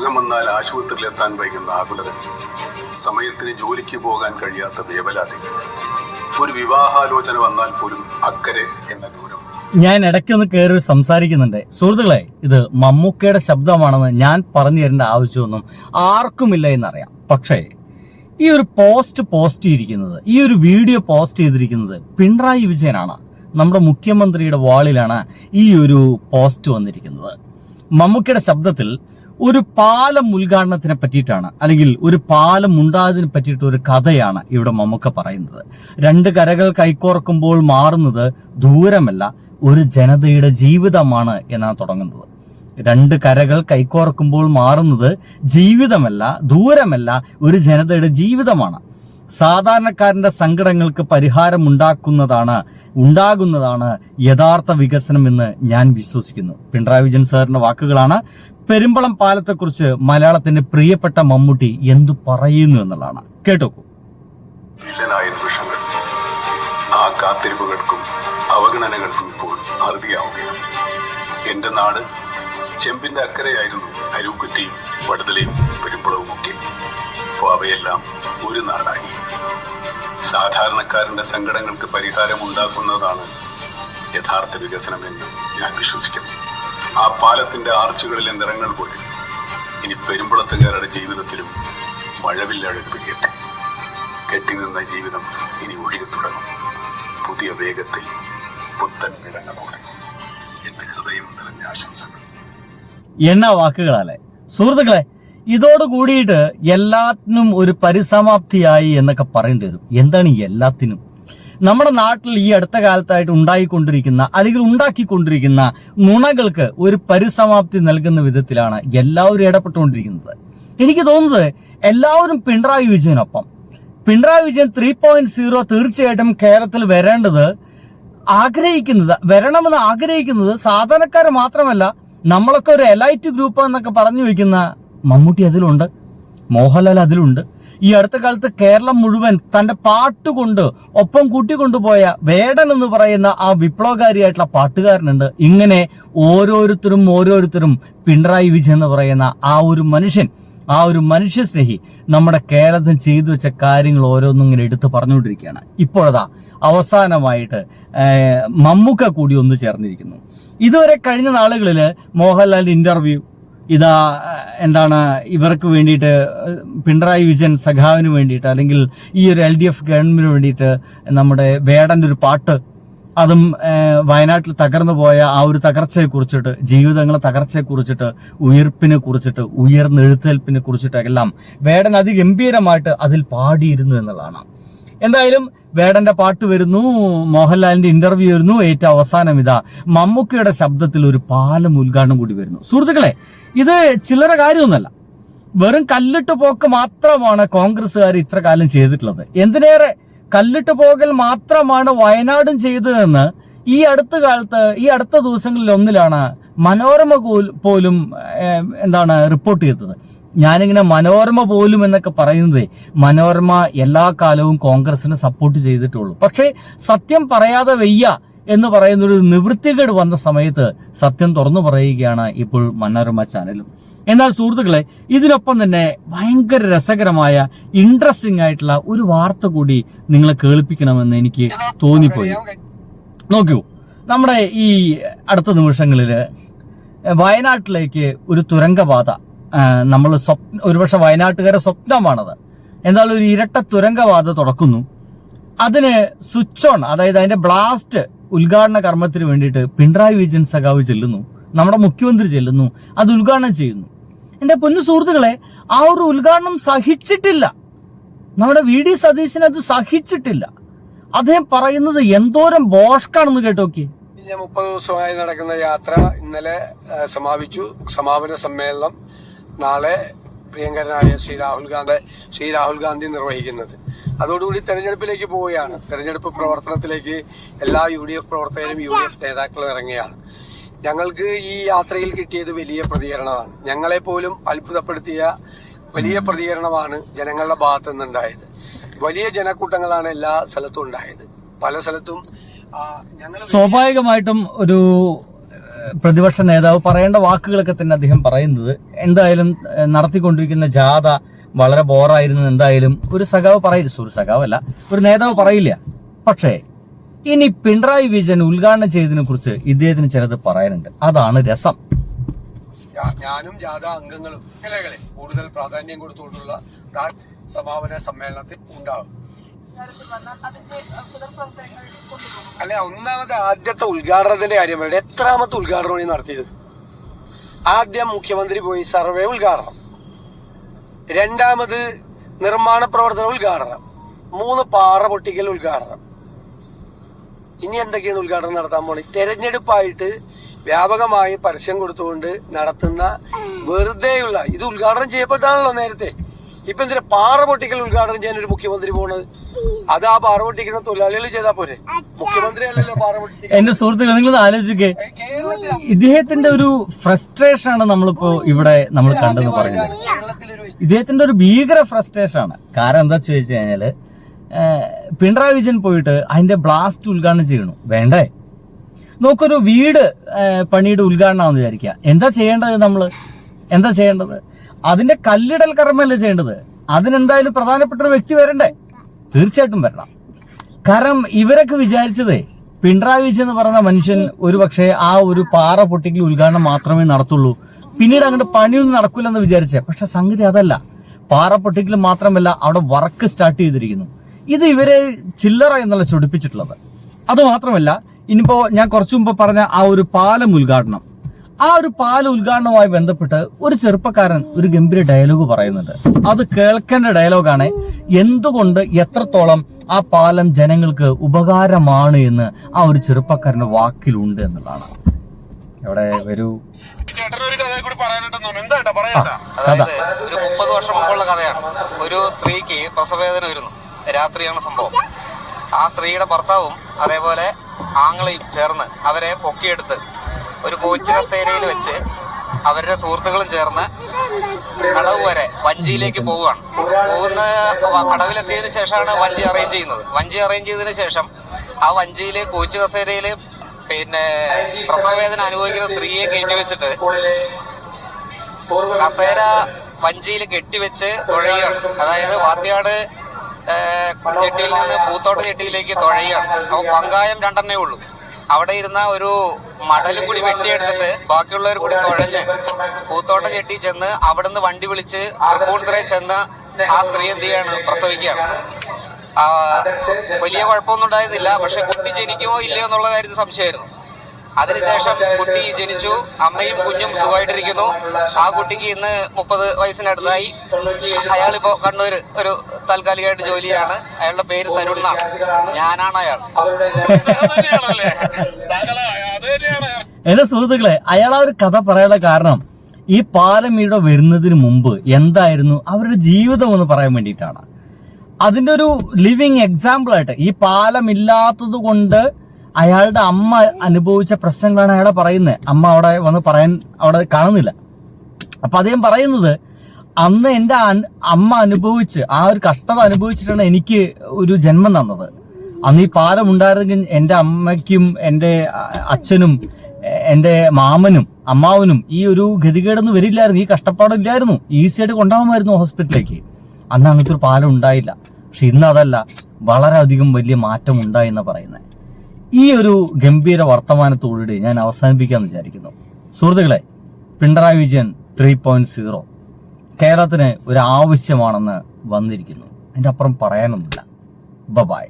അസുഖം വന്നാൽ ആശുപത്രിയിലെത്താൻ വൈകുന്ന ആകുലതകൾ, സമയത്തിന് ജോലിക്ക് പോകാൻ കഴിയാത്ത വേവലാതികൾ, ഒരു വിവാഹാലോചന വന്നാൽ പോലും അക്കരെ എന്ന ദൂരം. ഞാൻ ഇടയ്ക്കൊന്ന് കയറി സംസാരിക്കുന്നുണ്ട്. സുഹൃത്തുക്കളെ, ഇത് മമ്മൂക്കയുടെ ശബ്ദമാണെന്ന് ഞാൻ പറഞ്ഞു തരേണ്ട ആവശ്യമൊന്നും ആർക്കുമില്ല എന്നറിയാം. പക്ഷേ ഈ ഒരു പോസ്റ്റ് ചെയ്തിരിക്കുന്നത്, ഈ ഒരു വീഡിയോ പോസ്റ്റ് ചെയ്തിരിക്കുന്നത് പിണറായി വിജയനാണ്. നമ്മുടെ മുഖ്യമന്ത്രിയുടെ വാളിലാണ് ഈ ഒരു പോസ്റ്റ് വന്നിരിക്കുന്നത്. മമ്മൂക്കയുടെ ശബ്ദത്തിൽ ഒരു പാലം ഉദ്ഘാടനത്തിനെ പറ്റിയിട്ടാണ്, അല്ലെങ്കിൽ ഒരു പാലം ഉണ്ടായതിനെ പറ്റിയിട്ട് ഒരു കഥയാണ് ഇവിടെ മമ്മൂക്ക പറയുന്നത്. രണ്ട് കരകൾ കൈകോർക്കുമ്പോൾ മാറുന്നത് ദൂരമല്ല, ഒരു ജനതയുടെ ജീവിതമാണ് എന്നാണ് തുടങ്ങുന്നത്. രണ്ട് കരകൾ കൈകോർക്കുമ്പോൾ മാറുന്നത് ജീവിതമല്ല, ദൂരമല്ല, ഒരു ജനതയുടെ ജീവിതമാണ്. സാധാരണക്കാരന്റെ സങ്കടങ്ങൾക്ക് പരിഹാരം ഉണ്ടാകുന്നതാണ് യഥാർത്ഥ വികസനം എന്ന് ഞാൻ വിശ്വസിക്കുന്നു. പിണറായി വിജയൻ സാറിന്റെ വാക്കുകളാണ്. പെരുമ്പളം പാലത്തെക്കുറിച്ച് മലയാളത്തിന്റെ പ്രിയപ്പെട്ട മമ്മൂട്ടി എന്തു പറയുന്നു എന്നുള്ളതാണ്. കേട്ടോക്കൂ. നിമിഷങ്ങൾ ആ കാത്തിരിപ്പുകൾക്കും അവഗണനകൾക്കും ഇപ്പോൾ അറുതിയാവുകയാണ്. എന്റെ നാട് ചെമ്പിന്റെ അക്കരയായിരുന്നു അരൂക്കുറ്റിയും വടുതലയും പെരുമ്പളവും ഒക്കെ. അപ്പോൾ അവയെല്ലാം ഒരു നാടായി. സാധാരണക്കാരന്റെ സങ്കടങ്ങൾക്ക് പരിഹാരം ഉണ്ടാക്കുന്നതാണ് യഥാർത്ഥ വികസനം എന്ന് ഞാൻ വിശ്വസിക്കുന്നു. ആ പാലത്തിന്റെ ആർച്ചുകളിലെ നിറങ്ങൾ പോലെ ഇനി പെരുമ്പളത്തുകാരുടെ ജീവിതത്തിലും മഴവില്ലഴക് പെയ്യട്ടെ. കെട്ടിനിന്ന ജീവിതം ഇനി ഒഴുകി തുടങ്ങും പുതിയ വേഗത്തിൽ, പുത്തൻ നിറങ്ങളോടെ. എന്റെ ഹൃദയം നിറഞ്ഞ ആശംസകൾ. എണ്ണ വാക്കുകളല്ലേ സുഹൃത്തുക്കളെ. ഇതോട് കൂടിയിട്ട് എല്ലാത്തിനും ഒരു പരിസമാപ്തിയായി എന്നൊക്കെ പറയേണ്ടി വരും. എന്താണ് ഈ എല്ലാത്തിനും? നമ്മുടെ നാട്ടിൽ ഈ അടുത്ത കാലത്തായിട്ട് ഉണ്ടാക്കിക്കൊണ്ടിരിക്കുന്ന നുണകൾക്ക് ഒരു പരിസമാപ്തി നൽകുന്ന വിധത്തിലാണ് എല്ലാവരും ഇടപെട്ടുകൊണ്ടിരിക്കുന്നത്. എനിക്ക് തോന്നുന്നത് എല്ലാവരും പിണറായി വിജയൻ 3.0 തീർച്ചയായിട്ടും കേരളത്തിൽ വരണമെന്ന് ആഗ്രഹിക്കുന്നത് സാധാരണക്കാർ മാത്രമല്ല, നമ്മളൊക്കെ ഒരു എലൈറ്റ് ഗ്രൂപ്പ് എന്നൊക്കെ പറഞ്ഞു വയ്ക്കുന്ന മമ്മൂട്ടി അതിലുണ്ട്, മോഹൻലാൽ അതിലുണ്ട്. ഈ അടുത്ത കാലത്ത് കേരളം മുഴുവൻ തന്റെ പാട്ടുകൊണ്ട് ഒപ്പം കൂട്ടിക്കൊണ്ടുപോയ വേടൻ എന്ന് പറയുന്ന ആ വിപ്ലവകാരിയായിട്ടുള്ള പാട്ടുകാരനുണ്ട്. ഇങ്ങനെ ഓരോരുത്തരും പിണറായി വിജയൻ എന്ന് പറയുന്ന ആ ഒരു മനുഷ്യസ്നേഹി നമ്മുടെ കേരളത്തിൽ ചെയ്തു വെച്ച കാര്യങ്ങൾ ഓരോന്നും ഇങ്ങനെ എടുത്ത് പറഞ്ഞുകൊണ്ടിരിക്കുകയാണ്. ഇപ്പോഴതാ അവസാനമായിട്ട് മമ്മൂക്ക കൂടി ഒന്ന് ചേർന്നിരിക്കുന്നു. ഇതുവരെ കഴിഞ്ഞ നാളുകളിൽ മോഹൻലാലിന്റെ ഇന്റർവ്യൂ, ഇവർക്ക് വേണ്ടിയിട്ട്, പിണറായി വിജയൻ സഖാവിന് വേണ്ടിയിട്ട്, അല്ലെങ്കിൽ ഈ ഒരു LDF ഗവൺമെന്റിന് വേണ്ടിയിട്ട് നമ്മുടെ വേടന്റെ ഒരു പാട്ട്, അതും വയനാട്ടിൽ തകർന്നു പോയ ആ ഒരു തകർച്ചയെക്കുറിച്ചിട്ട്, ജീവിതങ്ങളെ തകർച്ചയെക്കുറിച്ചിട്ട്, ഉയർപ്പിനെ കുറിച്ചിട്ട്, ഉയർന്നെഴുത്തേൽപ്പിനെ കുറിച്ചിട്ടെല്ലാം വേടൻ അതിഗംഭീരമായിട്ട് അതിൽ പാടിയിരുന്നു എന്നുള്ളതാണ്. എന്തായാലും വേടന്റെ പാട്ട് വരുന്നു, മോഹൻലാലിന്റെ ഇന്റർവ്യൂ വരുന്നു, ഏറ്റവും അവസാനം മമ്മൂക്കയുടെ ശബ്ദത്തിൽ ഒരു പാലം ഉദ്ഘാടനം കൂടി വരുന്നു. സുഹൃത്തുക്കളെ, ഇത് ചില്ലറ കാര്യമൊന്നുമല്ല. വെറും കല്ലിട്ട് പോക്ക് മാത്രമാണ് കോൺഗ്രസ്സുകാർ ഇത്ര കാലം ചെയ്തിട്ടുള്ളത്. എന്തിനേറെ കല്ലിട്ട് പോകൽ മാത്രമാണ് വയനാടും ചെയ്തതെന്ന് ഈ അടുത്ത ദിവസങ്ങളിൽ ഒന്നിലാണ് മനോരമ പോലും റിപ്പോർട്ട് ചെയ്തത്. ഞാനിങ്ങനെ മനോരമ പോലും എന്നൊക്കെ പറയുന്നത്, മനോരമ എല്ലാ കാലവും കോൺഗ്രസിനെ സപ്പോർട്ട് ചെയ്തിട്ടുള്ളൂ. പക്ഷേ സത്യം പറയാതെ വയ്യ എന്ന് പറയുന്നൊരു നിവൃത്തികേട് വന്ന സമയത്ത് സത്യം തുറന്നു പറയുകയാണ് ഇപ്പോൾ മനോരമ ചാനലും. എന്നാൽ സുഹൃത്തുക്കളെ, ഇതിനൊപ്പം തന്നെ ഭയങ്കര രസകരമായ ഇൻട്രസ്റ്റിംഗ് ആയിട്ടുള്ള ഒരു വാർത്ത കൂടി നിങ്ങളെ കേൾപ്പിക്കണമെന്ന് എനിക്ക് തോന്നിപ്പോയി. നോക്കൂ, നമ്മുടെ ഈ അടുത്ത നിമിഷങ്ങളിൽ വയനാട്ടിലേക്ക് ഒരു തുരങ്കപാത, നമ്മൾ ഒരുപക്ഷെ വയനാട്ടുകാരെ സ്വപ്നമാണത്. എന്തായാലും ഒരു ഇരട്ട തുരങ്കപാത തുറക്കുന്നു. അതിന് സ്വിച്ച് ഓൺ, അതായത് അതിന്റെ ബ്ലാസ്റ്റ് ഉദ്ഘാടന കർമ്മത്തിന് വേണ്ടിയിട്ട് പിണറായി വിജയൻ സഖാവ് ചെല്ലുന്നു, നമ്മുടെ മുഖ്യമന്ത്രി ചെല്ലുന്നു, അത് ഉദ്ഘാടനം ചെയ്യുന്നു. എന്റെ പൊന്നു സുഹൃത്തുക്കളെ, ആ ഒരു ഉദ്ഘാടനം സഹിച്ചിട്ടില്ല. നമ്മുടെ VD സതീശൻ അത് സഹിച്ചിട്ടില്ല. അദ്ദേഹം പറയുന്നത് എന്തോരം ബോഷ്കാണെന്ന് കേട്ടോക്കി. 30 ദിവസമായി നടക്കുന്ന യാത്ര ഇന്നലെ സമാപിച്ചു. സമാപന സമ്മേളനം നാളെ പ്രിയങ്കരനായ ശ്രീ രാഹുൽ ഗാന്ധി നിർവഹിക്കുന്നത്. അതോടുകൂടി തെരഞ്ഞെടുപ്പിലേക്ക് പോവുകയാണ്. തെരഞ്ഞെടുപ്പ് പ്രവർത്തനത്തിലേക്ക് എല്ലാ UDF പ്രവർത്തകരും UDF നേതാക്കളും ഇറങ്ങുകയാണ്. ഞങ്ങൾക്ക് ഈ യാത്രയിൽ കിട്ടിയത് വലിയ പ്രതികരണമാണ്. ഞങ്ങളെപ്പോലും അത്ഭുതപ്പെടുത്തിയ വലിയ പ്രതികരണമാണ് ജനങ്ങളുടെ ഭാഗത്തു നിന്നുണ്ടായത്. വലിയ ജനക്കൂട്ടങ്ങളാണ് എല്ലാ സ്ഥലത്തും ഉണ്ടായത്. പല സ്ഥലത്തും സ്വാഭാവികമായിട്ടും ഒരു പ്രതിപക്ഷ നേതാവ് പറയേണ്ട വാക്കുകളൊക്കെ തന്നെ അദ്ദേഹം പറയുന്നത്. എന്തായാലും നടത്തിക്കൊണ്ടിരിക്കുന്ന ജാഥ വളരെ ബോറായിരുന്നു. എന്തായാലും ഒരു സഖാവ് പറയില്ല, ഒരു സഖാവല്ല, ഒരു നേതാവ് പറയില്ല. പക്ഷേ ഇനി പിണറായി വിജയൻ ഉദ്ഘാടനം ചെയ്തതിനെ കുറിച്ച് ഇദ്ദേഹത്തിന് ചിലത് പറയാനുണ്ട്. അതാണ് രസം. ഞാനും ജാഥ അംഗങ്ങളും കൂടുതൽ പ്രാധാന്യം കൊടുത്തുകൊണ്ടുള്ള സമാപന സമ്മേളനത്തിൽ ഉണ്ടാവും. അല്ലെ, ഒന്നാമത് ആദ്യത്തെ ഉദ്ഘാടനത്തിന്റെ കാര്യം പറയട്ടെ. എത്രാമത്തെ ഉദ്ഘാടനമാണ് നടത്തിയത്? ആദ്യം മുഖ്യമന്ത്രി പോയി സർവേ ഉദ്ഘാടനം, രണ്ടാമത് നിർമ്മാണ പ്രവർത്തന ഉദ്ഘാടനം, 3 പാറ പൊട്ടിക്കൽ ഉദ്ഘാടനം. ഇനി എന്തൊക്കെയാണ് ഉദ്ഘാടനം നടത്താൻ പോണേ? തെരഞ്ഞെടുപ്പായിട്ട് വ്യാപകമായി പരസ്യം കൊടുത്തുകൊണ്ട് നടത്തുന്ന വെറുതെയുള്ള ഇത് ഉദ്ഘാടനം ചെയ്യപ്പെട്ടാണല്ലോ നേരത്തെ. ഇപ്പൊ എന്തിനാ പാറ പൊട്ടിക്കൽ ഉദ്ഘാടനം ചെയ്യാൻ ഒരു മുഖ്യമന്ത്രി പോണത്? അത് ആ പാറ പൊട്ടിക്കുന്ന തൊഴിലാളികൾ ചെയ്താൽ പോരെ, മുഖ്യമന്ത്രി അല്ലല്ലോ പാറ പൊട്ടിക്കുക. എന്റെ സുഹൃത്തുക്കൾ, നിങ്ങൾ ആലോചിക്കേ, ഇദ്ദേഹത്തിന്റെ ഒരു ഫ്രസ്ട്രേഷൻ ആണ് നമ്മളിപ്പോ ഇവിടെ നമ്മൾ കണ്ടെന്ന് പറയുന്നത്. ഇദ്ദേഹത്തിന്റെ ഒരു ഭീകര ഫ്രസ്ട്രേഷൻ ആണ്. കാരണം എന്താ ചോദിച്ചു കഴിഞ്ഞാല്, പിണറായി വിജയൻ പോയിട്ട് അതിന്റെ ബ്ലാസ്റ്റ് ഉദ്ഘാടനം ചെയ്യണു. വേണ്ടേ? നോക്കൊരു വീട് പണിയുടെ ഉദ്ഘാടനമാണെന്ന് വിചാരിക്കുക. എന്താ ചെയ്യേണ്ടത്? എന്താ ചെയ്യേണ്ടത്? അതിന്റെ കല്ലിടൽ കർമ്മല്ലേ ചെയ്യേണ്ടത്? അതിനെന്തായാലും പ്രധാനപ്പെട്ട ഒരു വ്യക്തി വരണ്ടേ? തീർച്ചയായിട്ടും വരണം. കാരണം ഇവരൊക്കെ വിചാരിച്ചതേ പിണറായി വിജയൻ എന്ന് പറയുന്ന മനുഷ്യൻ ഒരുപക്ഷെ ആ ഒരു പാറ പൊട്ടിക്കൽ ഉദ്ഘാടനം മാത്രമേ നടത്തുള്ളൂ, പിന്നീട് അങ്ങോട്ട് പണിയൊന്നും നടക്കില്ലെന്ന് വിചാരിച്ചേ. പക്ഷെ സംഗതി അതല്ല. പാറ പൊട്ടിക്കൽ മാത്രമല്ല, അവിടെ വർക്ക് സ്റ്റാർട്ട് ചെയ്തിരിക്കുന്നു. ഇത് ഇവരെ ചില്ലറ എന്നല്ല ചൊടിപ്പിച്ചിട്ടുള്ളത്. അത് മാത്രമല്ല, ഇനിയിപ്പോ ഞാൻ കുറച്ചു മുമ്പ് പറഞ്ഞ ആ ഒരു പാലം ഉദ്ഘാടനം, ആ ഒരു പാലം ഉദ്ഘാടനവുമായി ബന്ധപ്പെട്ട് ഒരു ചെറുപ്പക്കാരൻ ഒരു ഗംഭീര ഡയലോഗ് പറയുന്നുണ്ട്. അത് കേൾക്കേണ്ട ഡയലോഗാണ്. എന്തുകൊണ്ട്, എത്രത്തോളം ആ പാലം ജനങ്ങൾക്ക് ഉപകാരമാണ് എന്ന് ആ ഒരു ചെറുപ്പക്കാരന്റെ വാക്കിലുണ്ട് എന്നുള്ളതാണ്. എവിടെ വരൂ. അതായത് ഒരു 30 വർഷം മുമ്പുള്ള കഥയാണ്. ഒരു സ്ത്രീക്ക് പ്രസവവേദന വരുന്നു. രാത്രിയാണ് സംഭവം. ആ സ്ത്രീയുടെ ഭർത്താവും അതേപോലെ ആങ്ങളെയും ചേർന്ന് അവരെ പൊക്കിയെടുത്ത് ഒരു കോച്ച് കസേരയിൽ വെച്ച് അവരുടെ സുഹൃത്തുക്കളും ചേർന്ന് കടവ് വരെ വഞ്ചിയിലേക്ക് പോവുകയാണ്. കടവിലെത്തിയതിനു ശേഷമാണ് വഞ്ചി അറേഞ്ച് ചെയ്യുന്നത്. വഞ്ചി അറേഞ്ച് ചെയ്തതിനു ശേഷം ആ വഞ്ചിയില് കോച്ച് കസേരയില് പ്രസവവേദന അനുഭവിക്കുന്ന സ്ത്രീയെ കയറ്റി വെച്ചിട്ട് കസേര വഞ്ചിയിൽ കെട്ടിവെച്ച് തുഴയുകയാണ്. അതായത് വാത്തിയാട് ജെട്ടിയിൽ നിന്ന് പൂത്തോട്ട് ജെട്ടിയിലേക്ക് തുഴയുകയാണ്. അപ്പൊ പങ്കായം 2 ഉള്ളൂ. അവിടെ ഇരുന്ന ഒരു മടലും കൂടി വെട്ടിയെടുത്തിട്ട് ബാക്കിയുള്ളവർ കൂടി തുഴഞ്ഞ് പൂത്തോട്ട ജെട്ടി ചെന്ന് അവിടുന്ന് വണ്ടി വിളിച്ച് തൃപ്പൂണിത്തുറയിൽ ചെന്ന് ആ സ്ത്രീ എന്ത് ചെയ്യാണ്? പ്രസവിക്കുകയാണ്. വലിയ കുഴപ്പമൊന്നും ഉണ്ടായിരുന്നില്ല. പക്ഷെ കുട്ടി ജനിക്കുമോ ഇല്ലയോ എന്നുള്ള കാര്യത്തിൽ സംശയമായിരുന്നു. അതിനുശേഷം കുട്ടി ജനിച്ചു. അമ്മയും കുഞ്ഞും സുഖമായിട്ടിരിക്കുന്നു. ആ കുട്ടിക്ക് ഇന്ന് 30 വയസ്സിനടുത്തായി. അയാളിപ്പോ കണ്ണൂര് ഒരു താൽക്കാലികമായിട്ട് ജോലിയാണ്. അയാളുടെ പേര് തരുൺ എന്നാണ്. ഞാനാണ് അയാൾ. എന്റെ സുഹൃത്തുക്കളെ, അയാൾ ആ ഒരു കഥ പറയാനുള്ള കാരണം ഈ പാലം ഇവിടെ വരുന്നതിന് മുമ്പ് എന്തായിരുന്നു അവരുടെ ജീവിതം എന്ന് പറയാൻ വേണ്ടിയിട്ടാണ്. അതിന്റെ ഒരു ലിവിങ് എക്സാമ്പിൾ ആയിട്ട് ഈ പാലം ഇല്ലാത്തത് കൊണ്ട് അയാളുടെ അമ്മ അനുഭവിച്ച പ്രശ്നങ്ങളാണ് അയാളെ പറയുന്നത്. അമ്മ അവിടെ വന്ന് പറയാൻ അവിടെ കാണുന്നില്ല. അപ്പൊ അദ്ദേഹം പറയുന്നത്, അന്ന് എന്റെ അമ്മ അനുഭവിച്ച് ആ ഒരു കഷ്ടത അനുഭവിച്ചിട്ടാണ് എനിക്ക് ഒരു ജന്മം തന്നത്. അന്ന് ഈ പാലം ഉണ്ടായിരുന്നെങ്കിൽ എൻ്റെ അമ്മയ്ക്കും എൻ്റെ അച്ഛനും എൻ്റെ മാമനും അമ്മാവനും ഈ ഒരു ഗതികേടൊന്നും വരില്ലായിരുന്നു, ഈ കഷ്ടപ്പാടില്ലായിരുന്നു, ഈസിയായിട്ട് കൊണ്ടുപോകുമായിരുന്നു ഹോസ്പിറ്റലിലേക്ക്. അന്ന് അങ്ങനത്തെ ഒരു പാലം ഉണ്ടായില്ല. പക്ഷെ ഇന്ന് അതല്ല, വളരെയധികം വലിയ മാറ്റം ഉണ്ടായി എന്ന് പറയുന്നത്. ഈ ഒരു ഗംഭീര വർത്തമാനത്തോടുകൂടി ഞാൻ അവസാനിപ്പിക്കാമെന്ന് വിചാരിക്കുന്നു. സുഹൃത്തുക്കളെ, പിണറായി വിജയൻ 3.0 കേരളത്തിന് ഒരു ആവശ്യമാണെന്ന് വന്നിരിക്കുന്നു. അതിൻ്റെ അപ്പുറം പറയാനൊന്നുമില്ല. ബൈ.